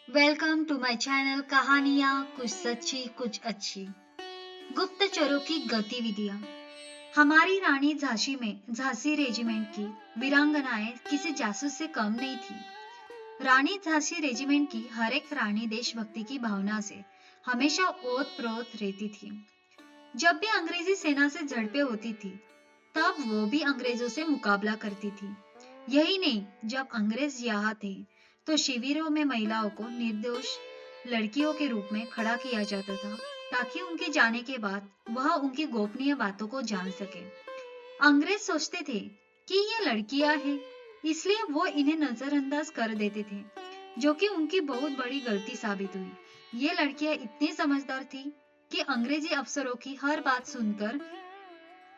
Welcome to my channel कहानियाँ कुछ सच्ची कुछ अच्छी। गुप्तचरों की गतिविधियां। हमारी रानी झांसी रेजिमेंट की वीरांगनाएं किसी जासूस से कम नहीं थी। रानी झांसी रेजिमेंट की हर एक रानी देशभक्ति की भावना से हमेशा ओत प्रोत रहती थी। जब भी अंग्रेजी सेना से झड़पें होती थी तब वो भी अंग्रेजों से मुकाबला करती थी। यही नहीं, जब अंग्रेज यहाँ थे तो शिविरों में महिलाओं को निर्दोष लड़कियों के रूप में खड़ा किया जाता था ताकि उनके जाने के बाद वह उनकी गोपनीय बातों को जान सके। अंग्रेज सोचते थे कि ये लड़कियां हैं, इसलिए वो इन्हें नजरअंदाज कर देते थे, जो कि उनकी बहुत बड़ी गलती साबित हुई। ये लड़कियां इतनी समझदार थी कि अंग्रेजी अफसरों की हर बात सुनकर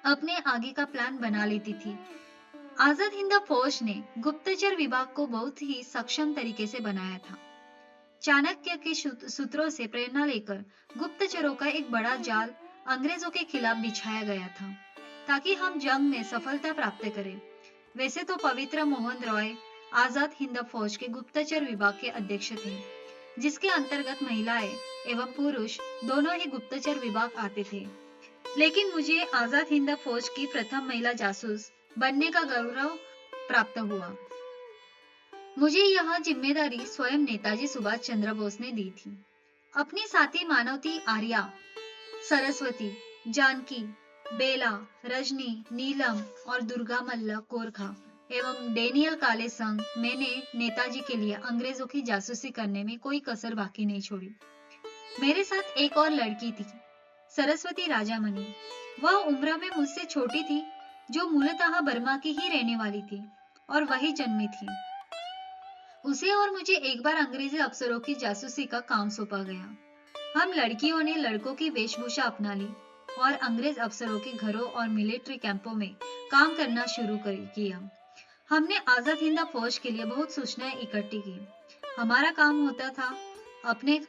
अपने आगे का प्लान बना लेती थी। आजाद हिंद फौज ने गुप्तचर विभाग को बहुत ही सक्षम तरीके से बनाया था। चाणक्य के सूत्रों से प्रेरणा लेकर गुप्तचरों का एक बड़ा जाल अंग्रेजों के खिलाफ बिछाया गया था ताकि हम जंग में सफलता प्राप्त करें। वैसे तो पवित्र मोहन रॉय आजाद हिंद फौज के गुप्तचर विभाग के अध्यक्ष थे, जिसके अंतर्गत महिलाएं एवं पुरुष दोनों ही गुप्तचर विभाग आते थे। लेकिन मुझे आजाद हिंद फौज की प्रथम महिला जासूस बनने का गौरव प्राप्त हुआ। मुझे यह जिम्मेदारी स्वयं नेताजी सुभाष चंद्र बोस ने दी थी। अपनी साथी मानवती आर्या, सरस्वती, जानकी, बेला, रजनी, नीलम और दुर्गा मल्ल कोरखा एवं डेनियल काले संग मैंने नेताजी के लिए अंग्रेजों की जासूसी करने में कोई कसर बाकी नहीं छोड़ी। मेरे साथ एक और लड़की थी, सरस्वती राजामणि। वह उम्र में मुझसे छोटी थी, जो मूलतः बर्मा की ही रहने वाली थी और वही जन्मी थी। उसे और मुझे एक बार अंग्रेजी अफसरों की जासूसी का काम सौंपा गया। हम लड़कियों ने लड़कों की वेशभूषा अपना ली और अंग्रेज अफसरों के घरों और मिलिट्री कैंपों में काम करना शुरू किया। हमने आजाद हिंद फौज के लिए बहुत सूचनाएं इकट्ठी की। हमारा काम होता था अपने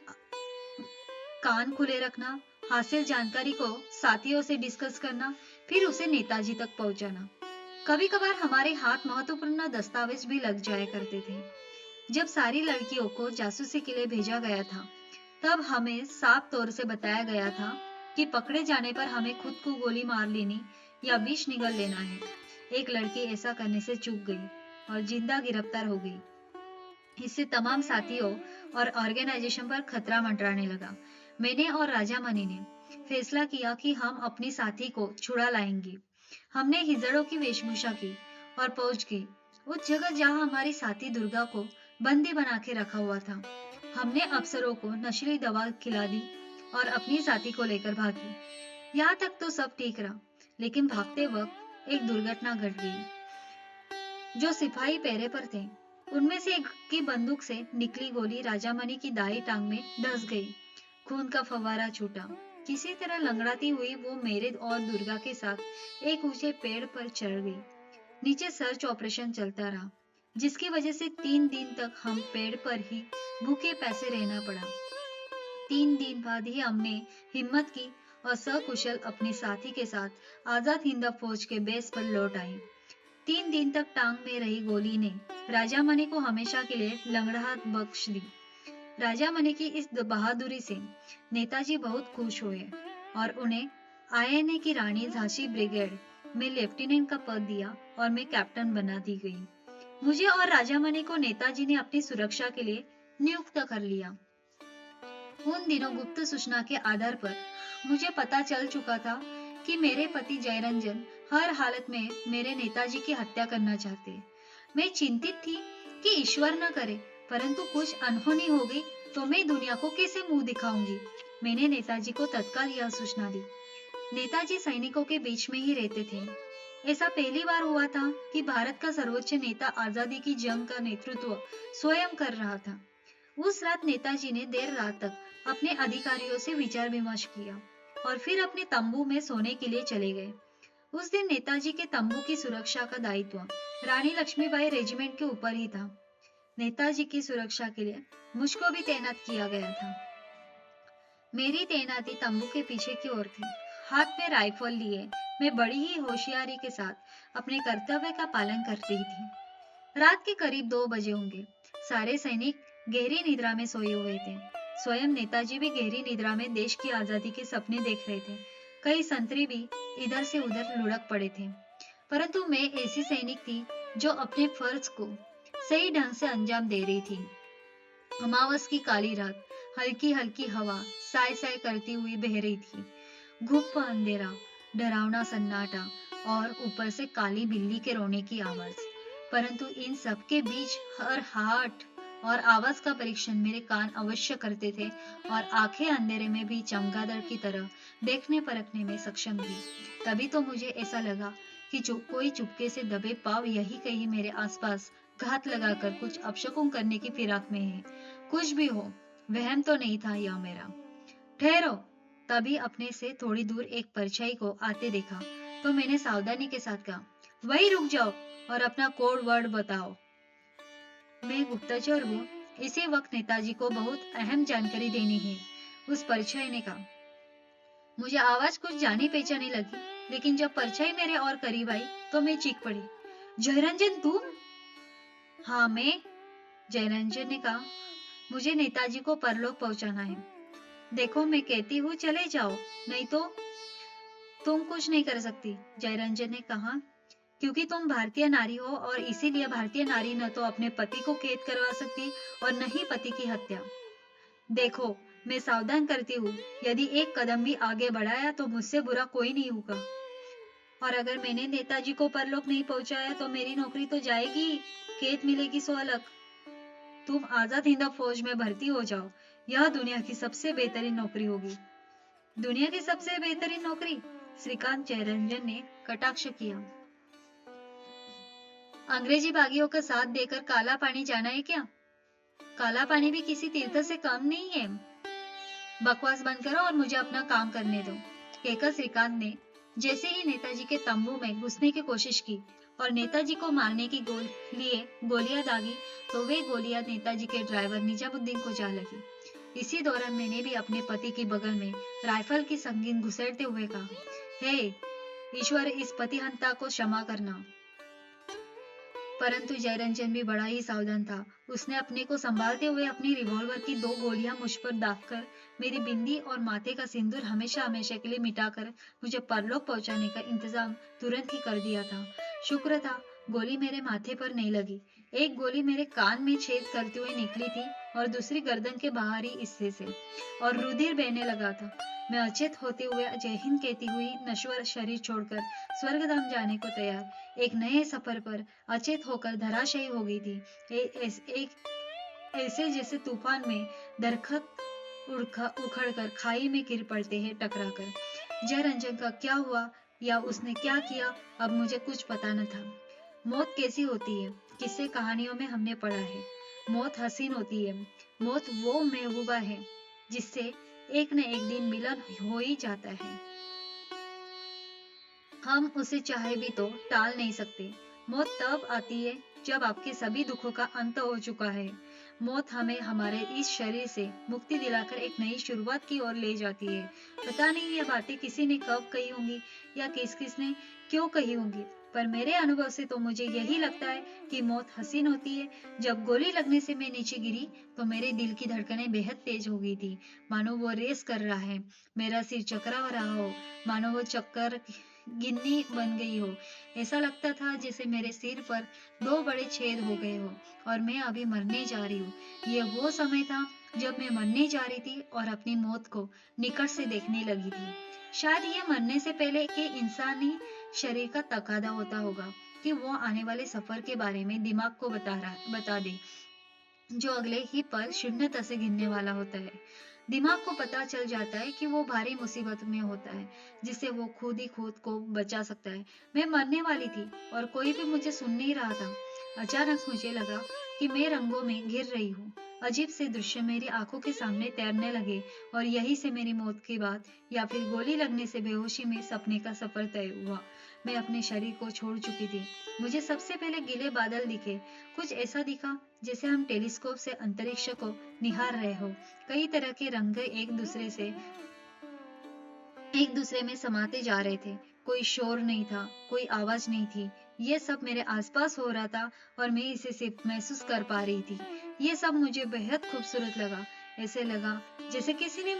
कान खुले रखना, हासिल जानकारी को साथियों से डिस्कस करना, फिर उसे नेताजी तक पहुंचाना। कभी कभार हमारे हाथ महत्वपूर्ण दस्तावेज भी लग जाया करते थे। जब सारी लड़कियों को जासूसी के लिए भेजा गया था, तब हमें साफ तौर से बताया गया था कि पकड़े जाने पर हमें खुद को गोली मार लेनी या विष निगल लेना है। एक लड़की ऐसा करने से चूक गई और जिंदा गिरफ्तार हो गई। इससे तमाम साथियों और ऑर्गेनाइजेशन पर खतरा मंडराने लगा। मैंने और राजामणि ने फैसला किया कि हम अपनी साथी को छुड़ा लाएंगे। हमने हिजड़ों की वेशभूषा की और पहुंच गई उस जगह जहां हमारी साथी दुर्गा को बंदी बना के रखा हुआ था। हमने अफसरों को नशीली दवा खिला दी और अपनी साथी को लेकर भागी। यहाँ तक तो सब ठीक रहा, लेकिन भागते वक्त एक दुर्घटना घट गई। जो सिपाही पहरे पर थे, उनमें से एक की बंदूक से निकली गोली राजामणि की दाई टांग में धंस गई। खून का फव्वारा छूटा। किसी तरह लंगड़ाती हुई वो मेरे और दुर्गा के साथ एक ऊंचे पेड़ पर चढ़ गई। नीचे सर्च ऑपरेशन चलता रहा, जिसकी वजह से 3 दिन तक हम पेड़ पर ही भूखे प्यासे रहना पड़ा। 3 दिन बाद ही हमने हिम्मत की और सकुशल अपने साथी के साथ आजाद हिंद फौज के बेस पर लौट आए। 3 दिन तक टांग में रही गोली ने राजामणि को हमेशा के लिए लंगड़ाहट बख्श दी। राजामणि की इस बहादुरी से नेताजी बहुत खुश हुए और उन्हें आईएनए की रानी झांसी ब्रिगेड में लेफ्टिनेंट का पद दिया और मैं कैप्टन बना दी गई। मुझे और राजामणि को नेताजी ने अपनी सुरक्षा के लिए नियुक्त कर लिया। उन दिनों गुप्त सूचना के आधार पर मुझे पता चल चुका था कि मेरे पति जयरंजन हर हालत में मेरे नेताजी की हत्या करना चाहते। मैं चिंतित थी कि ईश्वर न करे, परंतु कुछ अनहोनी हो गई तो मैं दुनिया को कैसे मुंह दिखाऊंगी। मैंने नेताजी को तत्काल यह सूचना दी। नेताजी सैनिकों के बीच में ही रहते थे। ऐसा पहली बार हुआ था कि भारत का सर्वोच्च नेता आजादी की जंग का नेतृत्व स्वयं कर रहा था। उस रात नेताजी ने देर रात तक अपने अधिकारियों से विचार विमर्श किया और फिर अपने तंबू में सोने के लिए चले गए। उस दिन नेताजी के तंबू की सुरक्षा का दायित्व रानी लक्ष्मीबाई रेजिमेंट के ऊपर ही था। नेताजी की सुरक्षा के लिए मुझको भी तैनात किया गया था। मेरी तैनाती तंबू के पीछे की ओर थी। हाथ में राइफल लिए मैं बड़ी ही होशियारी के साथ अपने कर्तव्य का पालन कर रही थी। रात के करीब 2 बजे होंगे। सारे सैनिक गहरी निद्रा में सोए हुए थे। स्वयं नेताजी भी गहरी निद्रा में देश की आजादी के सपने देख रहे थे। कई संतरी भी इधर से उधर लुढ़क पड़े थे। परंतु मैं ऐसी सैनिक थी जो अपने फर्ज को सही ढंग से अंजाम दे रही थी। अमावस की काली रात, हल्की हल्की हवा साय साय करती हुई बह रही थी। घुप अंधेरा, डरावना सन्नाटा और ऊपर से काली बिल्ली के रोने की आवाज। परंतु इन सब के बीच हर हाट और आवाज का परीक्षण मेरे कान अवश्य करते थे और आंखें अंधेरे में भी चमगादड़ की तरह देखने परखने में सक्षम थी। तभी तो मुझे ऐसा लगा कि कोई चुपके से दबे पाव यही कहीं मेरे आसपास घात लगाकर कुछ अपशकुन करने की फिराक में है। कुछ भी हो, वहम तो नहीं था यह मेरा। ठहरो। तभी अपने से थोड़ी दूर एक परछाई को आते देखा तो मैंने सावधानी के साथ कहा, वही रुक जाओ और अपना कोड वर्ड बताओ। मैं गुप्तचर हूँ। इसी वक्त नेताजी को बहुत अहम जानकारी देनी है। उस परछाई ने कहा। मुझे आवाज कुछ जानी पहचानी लगी, लेकिन जब परछाई मेरे और करीब आई तो मैं चीख पड़ी, जयरंजन तुम? हाँ मैं। जयरंजन ने कहा, मुझे नेताजी को परलोक पहुंचाना है। देखो मैं कहती हूँ चले जाओ, नहीं तो तुम कुछ नहीं कर सकती। जयरंजन ने कहा, क्योंकि तुम भारतीय नारी हो और इसीलिए भारतीय नारी न तो अपने पति को कैद करवा सकती और न ही पति की हत्या। देखो मैं सावधान करती हूँ, यदि एक कदम भी आगे बढ़ाया तो मुझसे बुरा कोई नहीं होगा। और अगर मैंने नेताजी को परलोक नहीं पहुंचाया तो मेरी नौकरी तो जाएगी, कैद मिलेगी सो अलग। तुम आजाद हिंद फौज में भर्ती हो जाओ, यह दुनिया की सबसे बेहतरीन नौकरी होगी। दुनिया की सबसे बेहतरीन नौकरी? श्रीकांत जयरंजन ने कटाक्ष किया। अंग्रेजी बागियों का साथ देकर काला पानी जाना है क्या? काला पानी भी किसी तीर्थ से कम नहीं है। बकवास बंद करो और मुझे अपना काम करने दो, कहकर श्रीकांत ने जैसे ही नेताजी के तंबू में घुसने की कोशिश की और नेताजी को मारने की लिए गोलियां दागी तो वे गोलियां नेताजी के ड्राइवर निजामुद्दीन को जा लगी। इसी दौरान मैंने भी अपने पति की बगल में राइफल की संगीन घुसेड़ते हुए कहा, हे ईश्वर, इस पतिहंता को क्षमा करना। परंतु जयरंजन भी बड़ा ही सावधान था। उसने अपने को संभालते हुए अपनी रिवॉल्वर की 2 गोलियां मुझ पर दागकर मेरी बिंदी और माथे का सिंदूर हमेशा हमेशा के लिए मिटाकर मुझे परलोक पहुंचाने का इंतजाम तुरंत ही कर दिया था। शुक्र था गोली मेरे माथे पर नहीं लगी। एक गोली मेरे कान में छेद करते हुए निकली थी और दूसरी गर्दन के बाहरी हिस्से से, और रुधिर बहने लगा था। मैं अचेत होते हुए जय हिंद कहती हुई नश्वर शरीर छोड़कर स्वर्गधाम जाने को तैयार एक नए सफर पर अचेत होकर धराशायी हो गई थी। एक ऐसे जैसे तूफान में दरखत उखड़कर खाई में गिर पड़ते हैं टकराकर। जयरंजन का क्या हुआ या उसने क्या किया, अब मुझे कुछ पता न था। मौत कैसी होती है, किस्से कहानियों में हमने पढ़ा है। मौत हसीन होती है। मौत वो महबूबा है जिससे एक न एक दिन मिलन हो ही जाता है। हम उसे चाहे भी तो टाल नहीं सकते। मौत तब आती है जब आपके सभी दुखों का अंत हो चुका है। मौत हमें हमारे इस शरीर से मुक्ति दिलाकर एक नई शुरुआत की ओर ले जाती है। पता नहीं ये बातें किसी ने कब कही होंगी या किस किस ने क्यों कही होंगी, पर मेरे अनुभव से तो मुझे यही लगता है कि मौत हसीन होती है। जब गोली लगने से मैं नीचे गिरी तो मेरे दिल की धड़कनें बेहद तेज हो गई थी, मानो वो रेस कर रहा है। मेरा सिर चकरा रहा हो, मानो वो चक्कर गिन्नी बन गई हो। ऐसा लगता था जैसे मेरे सिर पर 2 बड़े छेद हो गए हो और मैं अभी मरने जा रही हूँ। ये वो समय था जब मैं मरने जा रही थी और अपनी मौत को निकट से देखने लगी थी। शायद ये मरने से पहले के इंसानी शरीर का तकादा होता होगा कि वो आने वाले सफर के बारे में दिमाग को बता दे, जो अगले ही पल शून्यता से गिरने वाला होता है। दिमाग को पता चल जाता है कि वो भारी मुसीबत में होता है, जिससे वो खुद को बचा सकता है। मैं मरने वाली थी और कोई भी मुझे सुन नहीं रहा था। अचानक मुझे लगा कि मैं रंगों में घिर रही हूँ। अजीब से दृश्य मेरी आंखों के सामने तैरने लगे और यही से मेरी मौत की बात या फिर गोली लगने से बेहोशी में सपने का सफर तय हुआ। मैं अपने शरीर को छोड़ चुकी थी। मुझे सबसे पहले गीले बादल दिखे। कुछ ऐसा दिखा जैसे हम टेलीस्कोप से अंतरिक्ष को निहार रहे हो। कई तरह के रंग एक दूसरे में समाते जा रहे थे। कोई शोर नहीं था, कोई आवाज नहीं थी। ये सब मेरे आसपास हो रहा था और मैं इसे सिर्फ महसूस कर पा रही थी। ये सब मुझे बेहद खूबसूरत लगा। ऐसे लगा जैसे किसी ने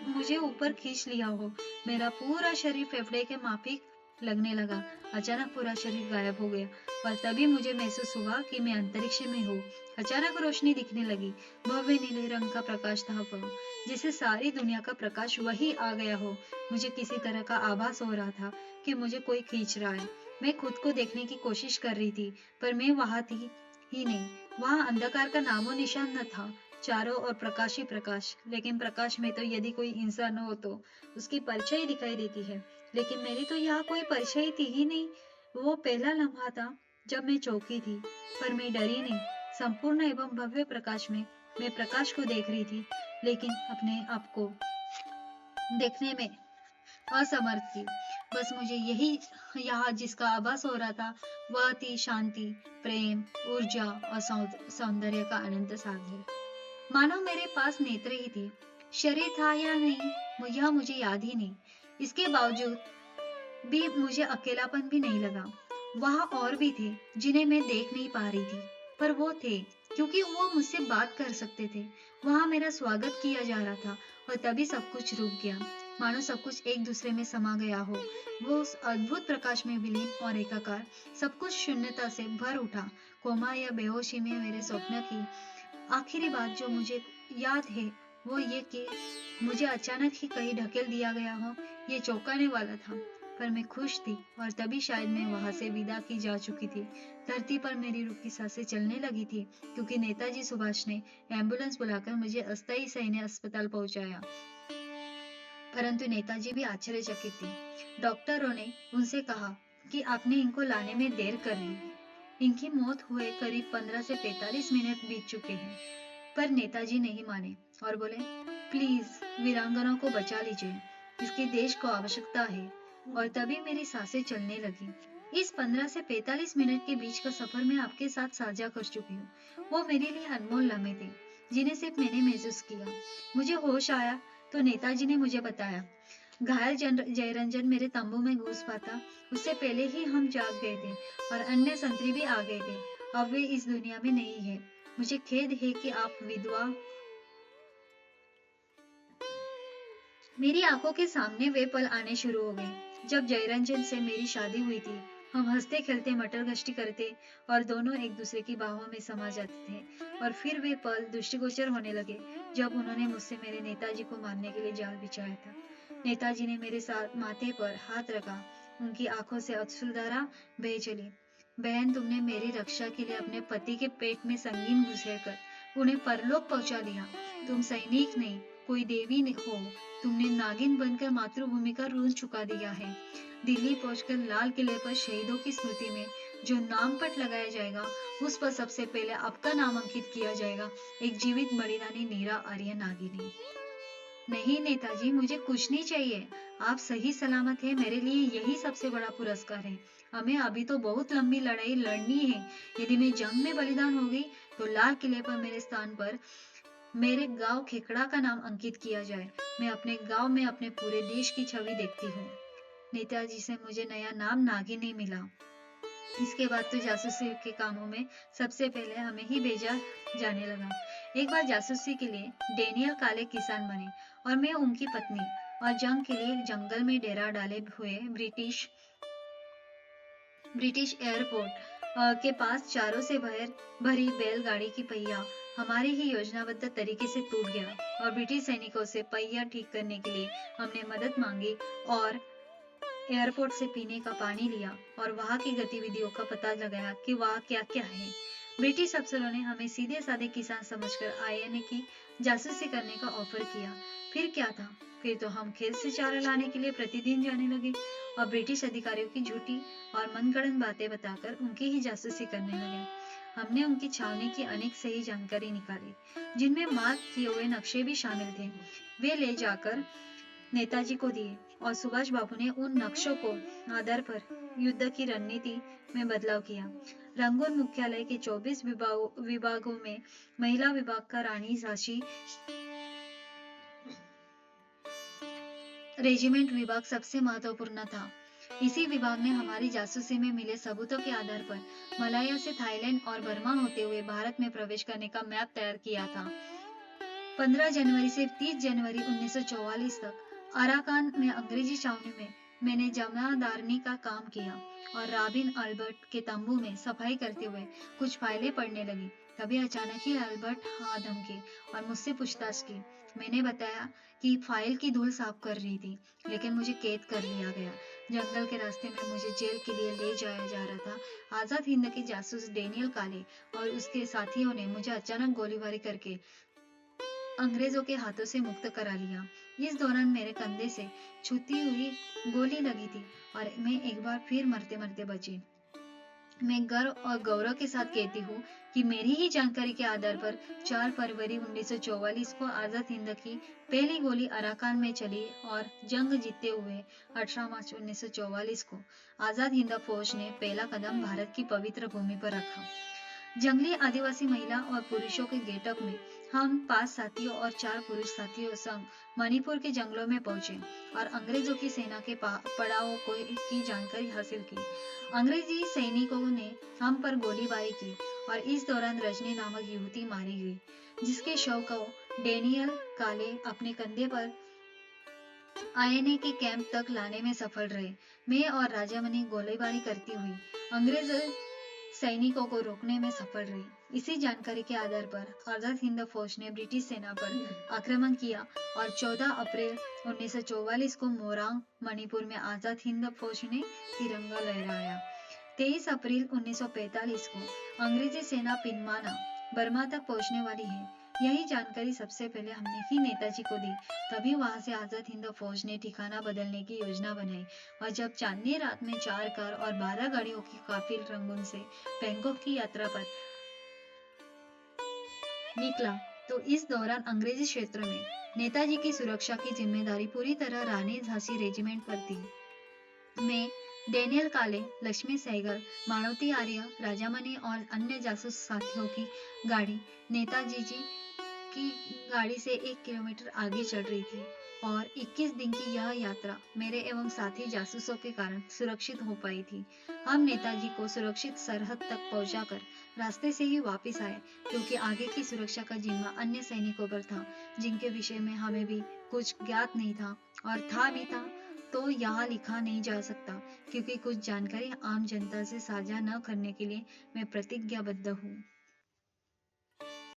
मुझे ऊपर खींच लिया हो। मेरा पूरा शरीर फेफड़े के माफिक लगने लगा। अचानक पूरा शरीर गायब हो गया और तभी मुझे महसूस हुआ कि मैं अंतरिक्ष में हूँ। अचानक रोशनी दिखने लगी। भव्य नीले रंग का प्रकाश था वह, जिसे सारी दुनिया का प्रकाश वही आ गया हो। मुझे किसी तरह का आभास हो रहा था कि मुझे कोई खींच रहा है। मैं खुद को देखने की कोशिश कर रही थी, पर मैं वहां थी ही नहीं। वहां अंधकार का नामो निशान न था। चारों ओर प्रकाश ही प्रकाश। लेकिन प्रकाश में तो यदि कोई इंसान हो तो उसकी परछाई दिखाई देती है, लेकिन मेरी तो यहाँ कोई परछाई थी ही नहीं। वो पहला लम्हा था जब मैं चौंकी थी, पर मैं डरी नहीं। संपूर्ण एवं भव्य प्रकाश में मैं प्रकाश को देख रही थी, लेकिन अपने आप को देखने में असमर्थ थी। बस मुझे यही यहाँ जिसका आभास हो रहा था वह थी शांति, प्रेम, ऊर्जा और सौंदर्य का अनंत सागर। मानो मेरे पास नेत्र ही थे। शरीर था या नहीं यह मुझे याद ही नहीं। इसके बावजूद भी मुझे अकेलापन भी नहीं लगा। वहां और भी थे जिन्हें मैं देख नहीं पा रही थी, पर वो थे क्योंकि वो मुझसे बात कर सकते थे। वहां मेरा स्वागत किया जा रहा था और तभी सब कुछ रुक गया, मानो सब कुछ एक दूसरे में समा गया हो। वो उस अद्भुत प्रकाश में विलीन और एकाकार, सब कुछ शून्यता से भर उठा। कोमा या बेहोशी में मेरे स्वप्न की आखिरी बात जो मुझे याद है वो ये कि मुझे अचानक ही कहीं ढकेल दिया गया हो। ये चौंकाने वाला था, पर मैं खुश थी और तभी शायद मैं वहां से विदा की जा चुकी थी। धरती पर मेरी रुकी सांसें चलने लगी थी, क्योंकि नेताजी सुभाष ने एम्बुलेंस बुलाकर मुझे अस्थायी सैन्य अस्पताल पहुंचाया। परंतु नेताजी भी आश्चर्यचकित थे। डॉक्टरों ने उनसे कहा कि आपने इनको लाने में देर कर ली। इनकी मौत हुए करीब 15 से 45 मिनट बीत चुके हैं। पर नेताजी नहीं माने और बोले, प्लीज वीरांगना को बचा लीजिए, इसके देश को आवश्यकता है। और तभी मेरी सांसें चलने लगी। इस 15 से 45 मिनट के बीच का सफर मैं आपके साथ साझा कर चुकी हूँ। वो मेरे लिए अनमोल लम्हे थे, जिन्हें सिर्फ मैंने महसूस किया। मुझे होश आया तो नेताजी ने मुझे बताया, घायल जयरंजन मेरे तंबू में घुस पाता उससे पहले ही हम जाग गए थे और अन्य संतरी भी आ गए थे। अब वे इस दुनिया में नहीं है। मुझे खेद है कि आप विधवा। मेरी आंखों के सामने वे पल आने शुरू हो गए जब जयरंजन से मेरी शादी हुई थी। हम हंसते खेलते मटर गश्ती करते और दोनों एक दूसरे की बाहों में समा जाते थे। और फिर वे पल दृष्टिगोचर होने लगे जब उन्होंने मुझसे मेरे नेताजी को मारने के लिए जाल बिछाया था। नेताजी ने मेरे साथ माथे पर हाथ रखा। उनकी आंखों से अश्रुधारा बह चली। बहन, तुमने मेरी रक्षा के लिए अपने पति के पेट में संगीन घुसेड़कर उन्हें परलोक पहुंचा दिया। तुम सैनिक नहीं, कोई देवी हो। तुमने नागिन बनकर मातृभूमि का ऋण चुका दिया है। दिल्ली पहुंचकर लाल किले पर शहीदों की स्मृति में जो नाम पट लगाया जाएगा, उस पर सबसे पहले आपका नाम अंकित किया जाएगा, एक जीवित बलिदानी नीरा आर्य नागिनी। नहीं नेताजी, मुझे कुछ नहीं चाहिए। आप सही सलामत हैं, मेरे लिए यही सबसे बड़ा पुरस्कार है। हमें अभी तो बहुत लंबी लड़ाई लड़नी है। यदि मैं जंग में बलिदान हो गई तो लाल किले पर मेरे स्थान पर मेरे गांव खेकड़ा का नाम अंकित किया जाए। मैं अपने गांव में अपने पूरे देश की छवि देखती हूँ। नेताजी से मुझे नया नाम नागिनी मिला। इसके बाद तो जासूसी के कामों में सबसे पहले हमें ही भेजा जाने लगा। एक बार जासूसी के लिए डेनियल काले किसान बने और मैं उनकी पत्नी, और जंग के लिए जंगल में डेरा डाले हुए ब्रिटिश एयरपोर्ट के पास चारों से भरी बैलगाड़ी की पहिया हमारी ही योजनाबद्ध तरीके से टूट गया और ब्रिटिश सैनिकों से पहिया ठीक करने के लिए हमने मदद मांगी और एयरपोर्ट से पीने का पानी लिया और वहां की गतिविधियों का पता लगाया कि वहां क्या क्या है। ब्रिटिश अफसरों ने हमें सीधे साधे किसान समझकर आईएनए की जासूसी करने का ऑफर किया। फिर क्या था? फिर तो हम खेत से चारा लाने के लिए प्रतिदिन जाने लगे और ब्रिटिश अधिकारियों की झूठी और मनगढ़ंत बातें बताकर उनकी ही जासूसी करने लगे। हमने उनकी छावनी की अनेक सही जानकारी निकाली, जिनमें मार्क किए हुए नक्शे भी शामिल थे। वे ले जाकर नेताजी को दिए और सुभाष बाबू ने उन नक्शों को आधार पर युद्ध की रणनीति में बदलाव किया। रंगून मुख्यालय के 24 विभागों में महिला विभाग का रानी झांसी रेजिमेंट विभाग सबसे महत्वपूर्ण था। इसी विभाग ने हमारी जासूसी में मिले सबूतों के आधार पर मलाया से थाईलैंड और बर्मा होते हुए भारत में प्रवेश करने का मैप तैयार किया था। 15 जनवरी से 30 जनवरी 1944 तक अराकान में अंग्रेजी छावनी में मैंने जमादारनी का काम किया और रॉबिन अल्बर्ट के तंबू में सफाई करते हुए कुछ फाइलें पढ़ने लगी। तभी अचानक ही अल्बर्ट हाथ धमके और मुझसे पूछताछ की। मैंने बताया कि फाइल की धूल साफ कर रही थी, लेकिन मुझे कैद कर लिया गया। जंगल के रास्ते में मुझे जेल के लिए ले जाया जा रहा था। आजाद हिंद के जासूस डेनियल काले और उसके साथियों ने मुझे अचानक गोलीबारी करके अंग्रेजों के हाथों से मुक्त करा लिया। इस दौरान मेरे कंधे से छूती हुई गोली लगी थी और मैं एक बार फिर मरते मरते बची। मैं गर्व और गौरव के साथ कहती हूँ कि मेरी ही जानकारी के आधार पर 4 फरवरी 1944 को आजाद हिंद की पहली गोली अराकान में चली और जंग जीतते हुए 18 मार्च 1944 को आजाद हिंद फौज ने पहला कदम भारत की पवित्र भूमि पर रखा। जंगली आदिवासी महिला और पुरुषों के गेटअप में हम 5 साथियों और 4 पुरुष साथियों संग मणिपुर के जंगलों में पहुंचे और अंग्रेजों की सेना के पड़ावों की जानकारी हासिल की। अंग्रेजी सैनिकों ने हम पर गोलीबारी की और इस दौरान रजनी नामक युवती मारी गई, जिसके शव को डेनियल काले अपने कंधे पर आईएनए के कैंप तक लाने में सफल रहे। मैं और राजामणि गोलीबारी करती हुई अंग्रेज सैनिकों को रोकने में सफल रही। इसी जानकारी के आधार पर आजाद हिंद फौज ने ब्रिटिश सेना पर आक्रमण किया और 14 अप्रैल 1944 को मोरांग मणिपुर में आजाद हिंद फौज ने तिरंगा लहराया। 23 अप्रैल 1945 को अंग्रेजी सेना पिनमाना बर्मा तक पहुंचने वाली है। यही जानकारी सबसे पहले हमने ही नेताजी को दी। तभी वहां से आजाद हिंद फौज ने ठिकाना बदलने की योजना बनाई और जब चांदनी रात में 4 कार और 12 गाड़ियों की काफिल रंगून से बैंकॉक की यात्रा पर निकला, तो इस दौरान अंग्रेजी क्षेत्र में नेताजी की सुरक्षा की जिम्मेदारी पूरी तरह रानी झांसी रेजिमेंट पर थी। मैं डेनियल काले, लक्ष्मी सहगल, मालती आर्य, राजामणि और अन्य जासूस साथियों की गाड़ी नेताजी जी की गाड़ी से 1 किलोमीटर आगे चल रही थी और 21 दिन की यह यात्रा मेरे एवं साथी जासूसों के कारण सुरक्षित हो पाई थी। हम नेताजी को सुरक्षित सरहद तक पहुंचाकर रास्ते से ही वापस आए, क्योंकि आगे की सुरक्षा का जिम्मा अन्य सैनिकों पर था, जिनके विषय में हमें भी कुछ ज्ञात नहीं था, और था भी था तो यहाँ लिखा नहीं जा सकता, क्योंकि कुछ जानकारी आम जनता से साझा न करने के लिए मैं प्रतिज्ञाबद्ध हूँ।